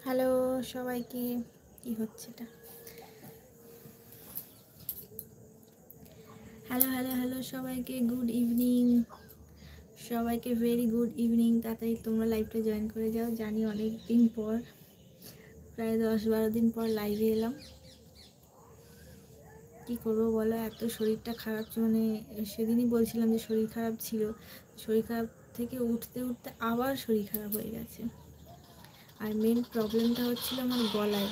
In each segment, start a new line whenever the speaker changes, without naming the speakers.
Hello সবাইকে, কি হচ্ছে এটা? হ্যালো হ্যালো হ্যালো সবাইকে গুড ইভিনিং, সবাইকে ভেরি গুড ইভিনিং। তাড়াতাড়ি তোমরা লাইভটা জয়েন করে যাও। জানি অনেক দিন পর, প্রায় 10-12 দিন পর লাইভে এলাম। কি করবো বলো, এত শরীরটা খারাপ, মানে সেদিনই বলছিলাম যে শরীর খারাপ ছিল, শরীর খারাপ থেকে উঠতে উঠতে আবার শরীর খারাপ হয়ে গেছে। আর মেন প্রবলেমটা হচ্ছিল আমার গলায়।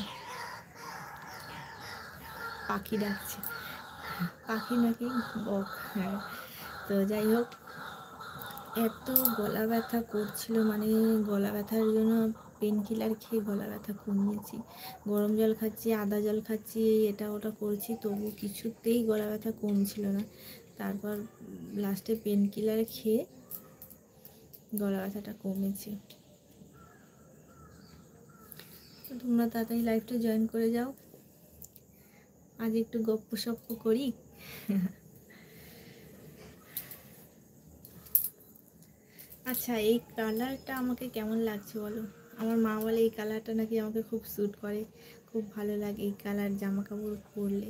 পাখি ডাকছে, পাখি নাকি বক, হ্যাঁ। তো যাই হোক, এত গলা ব্যথা করছিল, মানে গলা ব্যথার জন্য পেন কিলার খেয়ে গলা ব্যথা কমিয়েছি, গরম জল খাচ্ছি, আদা জল খাচ্ছি, এটা ওটা করছি, তবু কিছুতেই গলা ব্যথা কমছিল না। তারপর লাস্টে পেন কিলার খেয়ে গলা ব্যথাটা কমেছে। তো তোমরা তাড়াতাড়ি লাইভটা জয়েন করে যাও, আজ একটু গপ্প সপ্প করি। আচ্ছা, এই কালারটা আমাকে কেমন লাগছে বলো? আমার মা বলে এই কালারটা নাকি আমাকে খুব স্যুট করে, খুব ভালো লাগে এই কালার জামা কাপড় পরলে।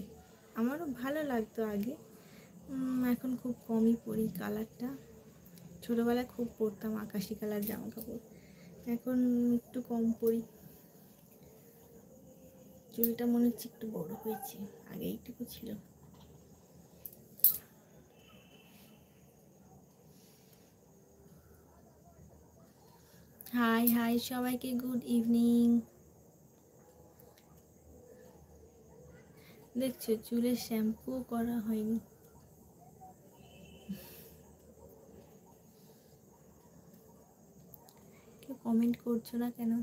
আমারও ভালো লাগতো আগে, এখন খুব কমই পরি কালারটা। ছোটোবেলায় খুব পরতাম আকাশি কালার জামা কাপড়, এখন একটু কম পরি। চুলটা মনে হচ্ছে একটু বড় হয়েছে, আগে এইটুকু ছিল। হাই হাই সবাইকে গুড ইভিনিং। দেখছো চুলের শ্যাম্পু করা হয়নি। কেউ কমেন্ট করছো না কেন?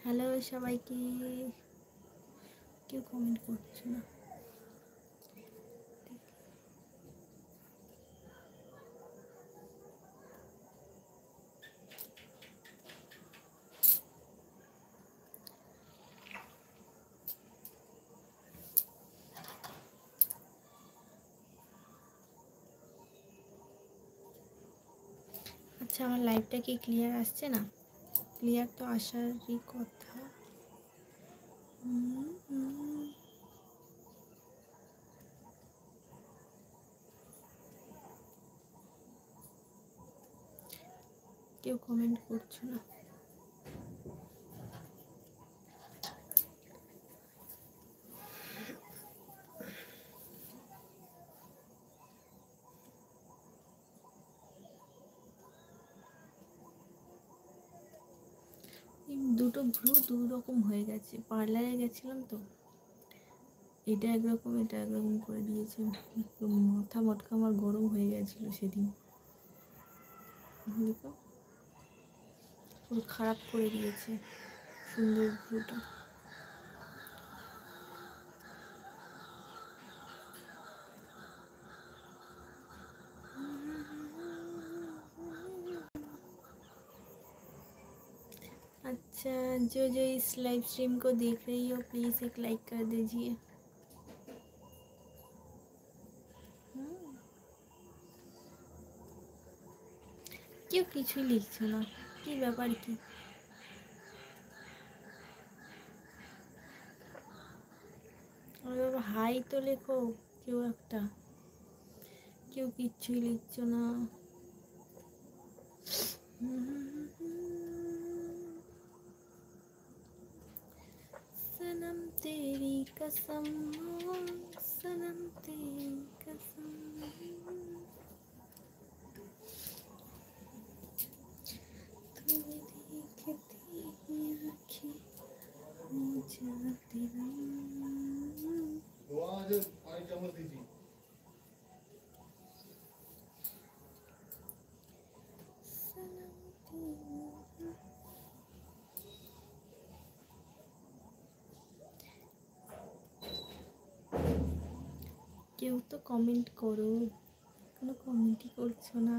হ্যালো সবাইকে, কেউ কমেন্ট করছো না। আচ্ছা, আমার লাইভটা কি ক্লিয়ার আসছে না? ক্লিয়ার তো আসারই কথা। কেউ কমেন্ট করছো না। দুটো ভ্রু দু রকম হয়ে গেছে, পার্লারে গেছিলাম তো, এটা একরকম এটা একরকম করে দিয়েছে। মাথা মটকা আমার গরম হয়ে গেছিলো সেদিন, দেখো পুরো খারাপ করে দিয়েছে সুন্দর ভ্রুটা। अच्छा, जो जो इस लाइव स्ट्रीम को देख रही हो प्लीज़ एक लाइक कर दीजिए। কেউ কিছুই লিখছো না, কি ব্যাপার কি? হাই তো লেখো কেউ একটা, কেউ কিচ্ছুই লিখছো না। सनम तेरी कसम, सनम तेरी कसम, तुम्हें देखती आँखें हो जाती কেউ তো কমেন্ট করো, কোনো কমেন্টই করছো না।